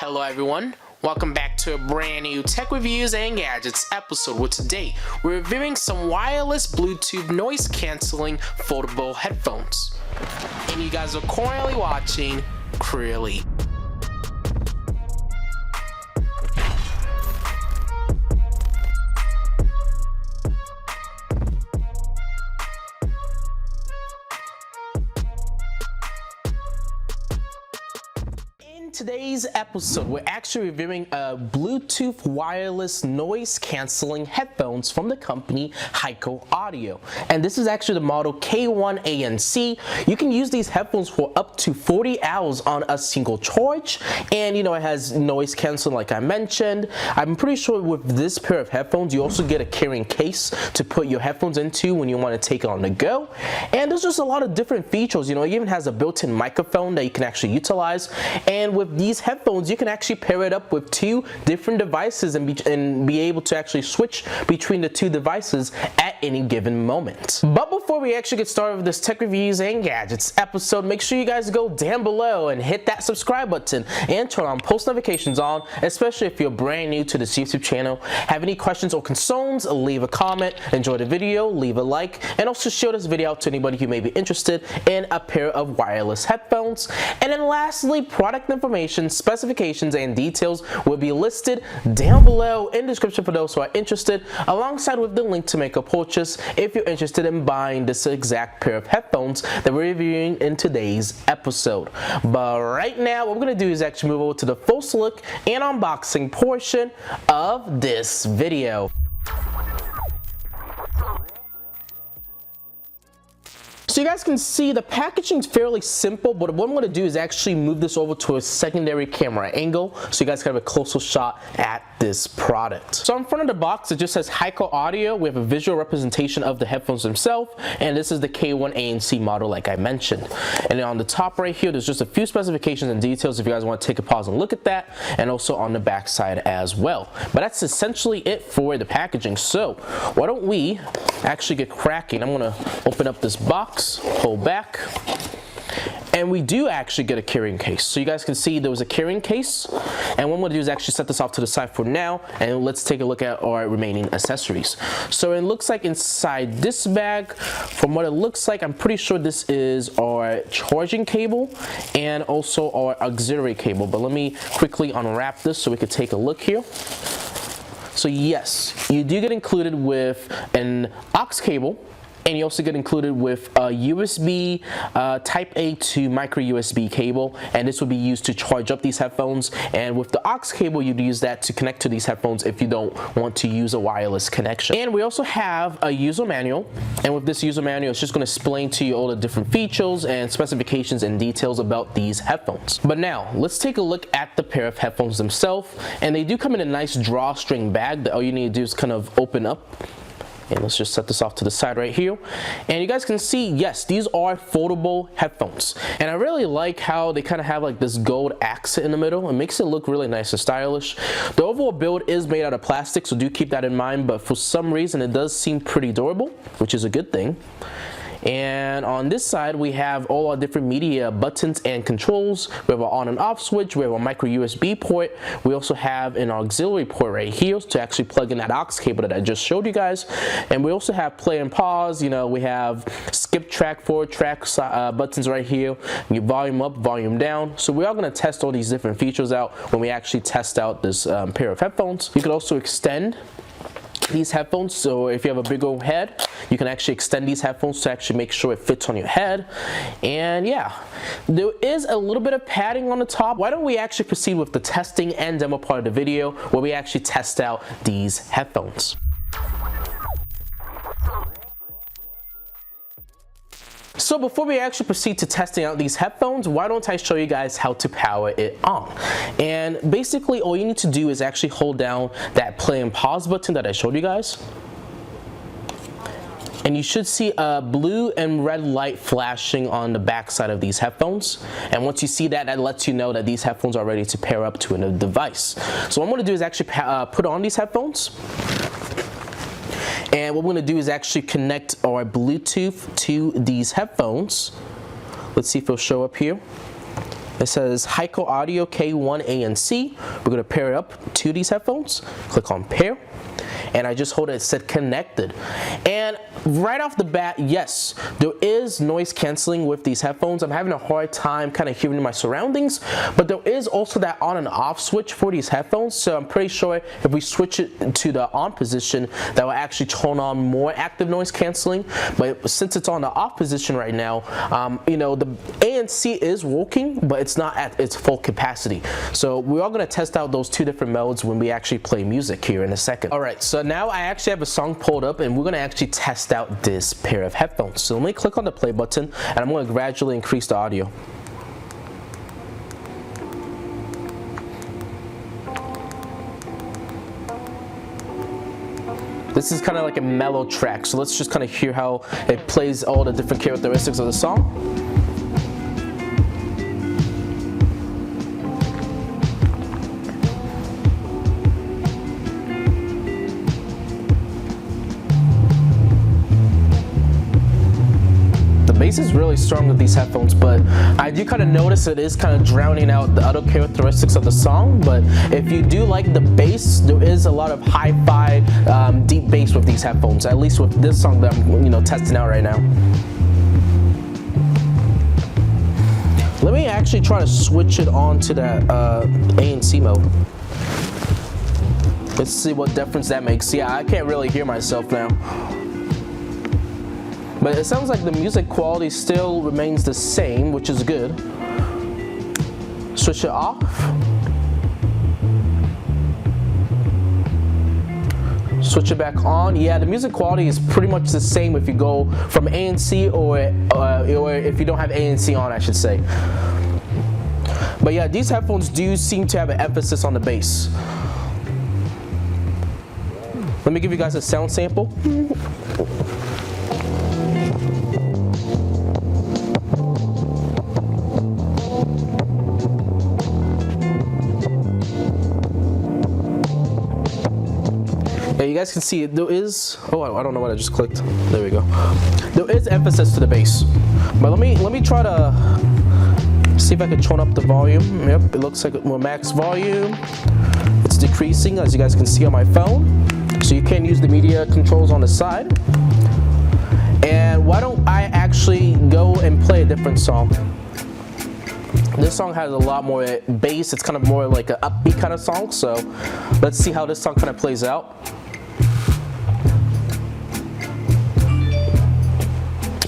Hello everyone, welcome back to a brand new Tech Reviews and Gadgets episode where today we're reviewing some wireless Bluetooth noise cancelling foldable headphones. And you guys are currently watching CrewElite. In today's episode, we're actually reviewing Bluetooth wireless noise cancelling headphones from the company HiFi Audio. And this is actually the model K1 ANC. You can use these headphones for up to 40 hours on a single charge. And it has noise cancelling like I mentioned. I'm pretty sure with this pair of headphones, you also get a carrying case to put your headphones into when you want to take it on the go. And there's just a lot of different features. It even has a built-in microphone that you can actually utilize. And with these headphones, you can actually pair it up with two different devices and be able to actually switch between the two devices at any given moment. But before we actually get started with this Tech Reviews and Gadgets episode, make sure you guys go down below and hit that subscribe button and turn on post notifications on, especially if you're brand new to this YouTube channel. Have any questions or concerns, leave a comment, enjoy the video, leave a like, and also share this video out to anybody who may be interested in a pair of wireless headphones. And then lastly, product information, specifications, and details will be listed down below in the description for those who are interested, alongside with the link to make a purchase if you're interested in buying this exact pair of headphones that we're reviewing in today's episode. But right now, what we're going to do is actually move over to the first look and unboxing portion of this video. So you guys can see the packaging is fairly simple, but what I'm going to do is actually move this over to a secondary camera angle so you guys can have a closer shot at this product. So in front of the box, it just says HiFi Audio. We have a visual representation of the headphones themselves, and this is the K1 ANC model like I mentioned. And then on the top right here, there's just a few specifications and details if you guys want to take a pause and look at that, and also on the back side as well. But that's essentially it for the packaging. So why don't we actually get cracking? I'm going to open up this box, pull back, and we do actually get a carrying case. So you guys can see there was a carrying case, and what I'm going to do is actually set this off to the side for now, and let's take a look at our remaining accessories. So it looks like inside this bag, from what it looks like, I'm pretty sure this is our charging cable and also our auxiliary cable, but let me quickly unwrap this so we could take a look here. So yes, you do get included with an aux cable, and you also get included with a USB Type A to micro USB cable, and this will be used to charge up these headphones. And with the aux cable, you'd use that to connect to these headphones if you don't want to use a wireless connection. And we also have a user manual, and with this user manual, it's just going to explain to you all the different features and specifications and details about these headphones. But now, let's take a look at the pair of headphones themselves, and they do come in a nice drawstring bag that all you need to do is kind of open up. And let's just set this off to the side right here. And you guys can see, yes, these are foldable headphones. And I really like how they kind of have like this gold accent in the middle. It makes it look really nice and stylish. The overall build is made out of plastic, so do keep that in mind. But for some reason, it does seem pretty durable, which is a good thing. And on this side, we have all our different media buttons and controls. We have our on and off switch. We have a micro USB port. We also have an auxiliary port right here to actually plug in that aux cable that I just showed you guys. And we also have play and pause. We have skip track, forward track buttons right here. You volume up, volume down. So we are going to test all these different features out when we actually test out this pair of headphones. You can also extend these headphones, so if you have a big old head, you can actually extend these headphones to actually make sure it fits on your head. And yeah, there is a little bit of padding on the top. Why don't we actually proceed with the testing and demo part of the video where we actually test out these headphones. So before we actually proceed to testing out these headphones, why don't I show you guys how to power it on? And basically all you need to do is actually hold down that play and pause button that I showed you guys. And you should see a blue and red light flashing on the back side of these headphones. And once you see that, that lets you know that these headphones are ready to pair up to a device. So what I'm going to do is actually put on these headphones. And what we're going to do is actually connect our Bluetooth to these headphones. Let's see if it'll show up here. It says HiFi Audio K1 ANC. We're going to pair it up to these headphones. Click on pair. And I just hold it, it said connected. And right off the bat, yes, there is noise canceling with these headphones. I'm having a hard time kind of hearing my surroundings, but there is also that on and off switch for these headphones. So I'm pretty sure if we switch it to the on position, that will actually turn on more active noise canceling. But since it's on the off position right now, you know, the ANC is working, but it's not at its full capacity. So we are going to test out those two different modes when we actually play music here in a second. All right, so now I actually have a song pulled up and we're going to actually test out this pair of headphones. So let me click on the play button and I'm going to gradually increase the audio. This is kind of like a mellow track, so let's just kind of hear how it plays all the different characteristics of the song. Bass is really strong with these headphones, but I do kind of notice it is kind of drowning out the other characteristics of the song. But if you do like the bass, there is a lot of hi-fi deep bass with these headphones, at least with this song that I'm testing out right now. Let me actually try to switch it on to that ANC mode. Let's see what difference that makes. Yeah, I can't really hear myself now. But it sounds like the music quality still remains the same, which is good. Switch it off. Switch it back on. Yeah, the music quality is pretty much the same if you go from ANC or if you don't have ANC on, I should say. But yeah, these headphones do seem to have an emphasis on the bass. Let me give you guys a sound sample. Yeah, you guys can see there is, oh, I don't know what I just clicked. There we go. There is emphasis to the bass. But let me try to see if I can turn up the volume. Yep, it looks like we're max volume. It's decreasing, as you guys can see on my phone. So you can use the media controls on the side. And why don't I actually go and play a different song? This song has a lot more bass. It's kind of more like an upbeat kind of song. So let's see how this song kind of plays out.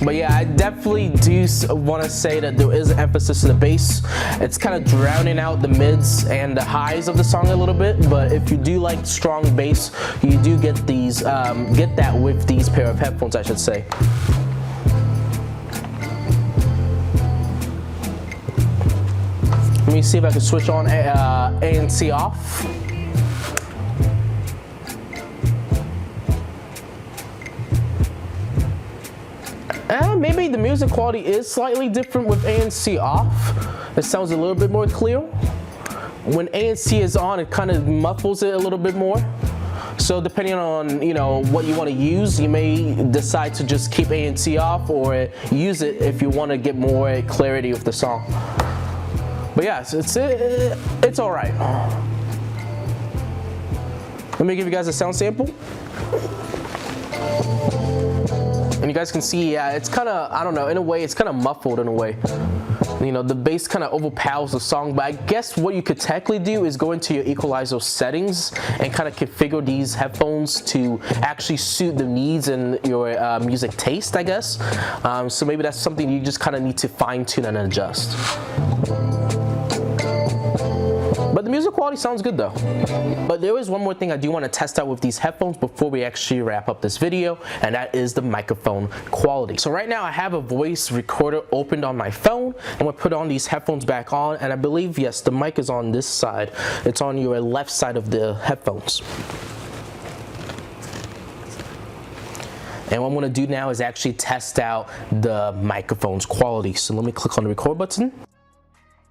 But yeah, I definitely do want to say that there is an emphasis to the bass. It's kind of drowning out the mids and the highs of the song a little bit. But if you do like strong bass, you do get these, get that with these pair of headphones, I should say. Let me see if I can switch on ANC off. Maybe the music quality is slightly different with ANC off. It sounds a little bit more clear. When ANC is on, it kind of muffles it a little bit more. So depending on what you want to use, you may decide to just keep ANC off or use it if you want to get more clarity with the song. But yeah, it's all right. Let me give you guys a sound sample. And you guys can see, yeah, it's kind of, I don't know, in a way, it's kind of muffled in a way. The bass kind of overpowers the song, but I guess what you could technically do is go into your equalizer settings and kind of configure these headphones to actually suit the needs and your music taste, I guess. So maybe that's something you just kind of need to fine tune and adjust. But the music quality sounds good though. But there is one more thing I do want to test out with these headphones before we actually wrap up this video, and that is the microphone quality. So right now I have a voice recorder opened on my phone. I'm going to put on these headphones back on, and I believe, yes, the mic is on this side. It's on your left side of the headphones. And what I'm going to do now is actually test out the microphone's quality. So let me click on the record button.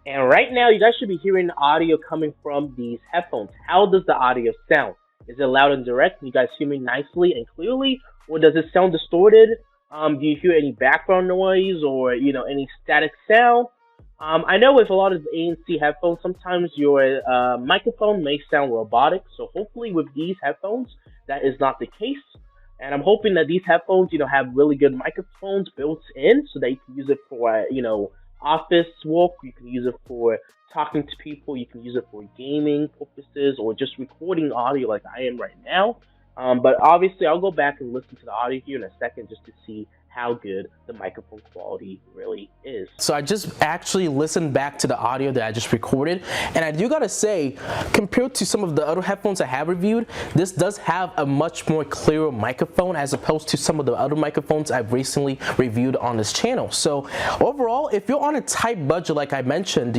And right now, you guys should be hearing audio coming from these headphones. How does the audio sound? Is it loud and direct? Can you guys hear me nicely and clearly? Or does it sound distorted? Do you hear any background noise or, any static sound? I know with a lot of ANC headphones, sometimes your microphone may sound robotic. So hopefully with these headphones, that is not the case. And I'm hoping that these headphones, have really good microphones built in, so that you can use it for, office work. You can use it for talking to people. You can use it for gaming purposes or just recording audio like I am right now. But obviously, I'll go back and listen to the audio here in a second just to see how good the microphone quality really is. So I just actually listened back to the audio that I just recorded, and I do gotta say, compared to some of the other headphones I have reviewed, this does have a much more clearer microphone as opposed to some of the other microphones I've recently reviewed on this channel. So overall, if you're on a tight budget like I mentioned,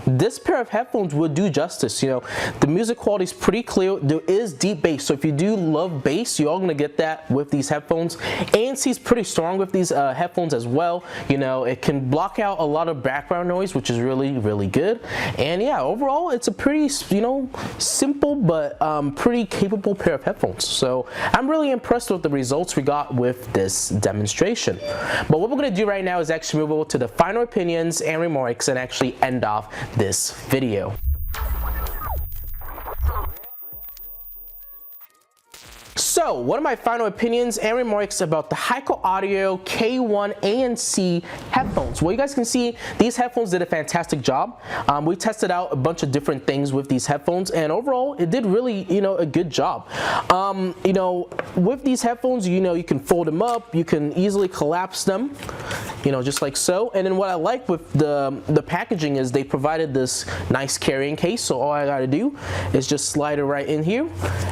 this pair of headphones will do justice. The music quality is pretty clear. There is deep bass, so if you do love bass, you're all gonna get that with these headphones. ANC is pretty strong with these headphones as well. It can block out a lot of background noise, which is really, really good. And yeah, overall, it's a pretty, simple but pretty capable pair of headphones. So I'm really impressed with the results we got with this demonstration. But what we're gonna do right now is actually move over to the final opinions and remarks and actually end off this video. So, one of my final opinions and remarks about the HiFi Audio K1 ANC headphones. Well, you guys can see these headphones did a fantastic job. We tested out a bunch of different things with these headphones, and overall, it did really, a good job. With these headphones, you can fold them up, you can easily collapse them, just like so. And then what I like with the packaging is they provided this nice carrying case. So all I gotta do is just slide it right in here,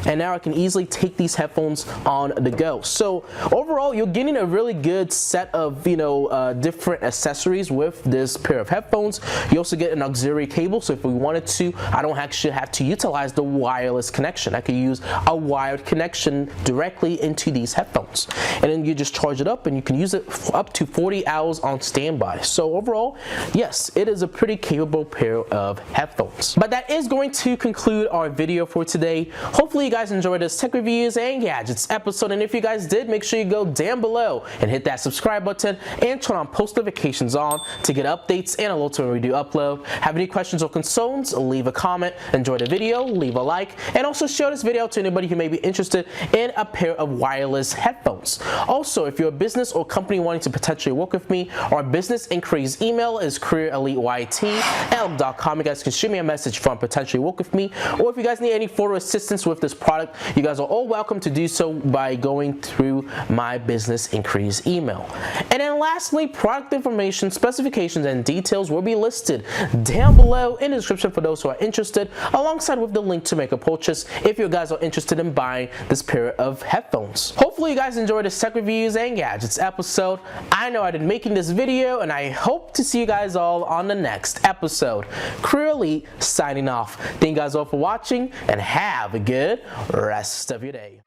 and now I can easily take these headphones on the go. So overall, you're getting a really good set of different accessories with this pair of headphones. You also get an auxiliary cable, so if we wanted to, I don't actually have to utilize the wireless connection. I could use a wired connection directly into these headphones, and then you just charge it up and you can use it for up to 40 hours on standby. So overall, yes, it is a pretty capable pair of headphones. But that is going to conclude our video for today. Hopefully you guys enjoyed this tech reviews and gadgets episode, and if you guys did, make sure you go down below and hit that subscribe button and turn on post notifications on to get updates and alerts when we do upload. Have any questions or concerns, leave a comment. Enjoy the video, leave a like, and also share this video to anybody who may be interested in a pair of wireless headphones. Also, if you're a business or company wanting to potentially work with me, our business inquiries email is CrewElite@outlook.com. You guys can shoot me a message from potentially work with me, or if you guys need any further assistance with this product, you guys are all welcome to do so by going through my business inquiries email. And then lastly, product information, specifications, and details will be listed down below in the description for those who are interested, alongside with the link to make a purchase if you guys are interested in buying this pair of headphones. Hopefully you guys enjoyed this tech reviews and gadgets episode. I know I did making this video, and I hope to see you guys all on the next episode. CrewElite signing off. Thank you guys all for watching, and have a good rest of your day.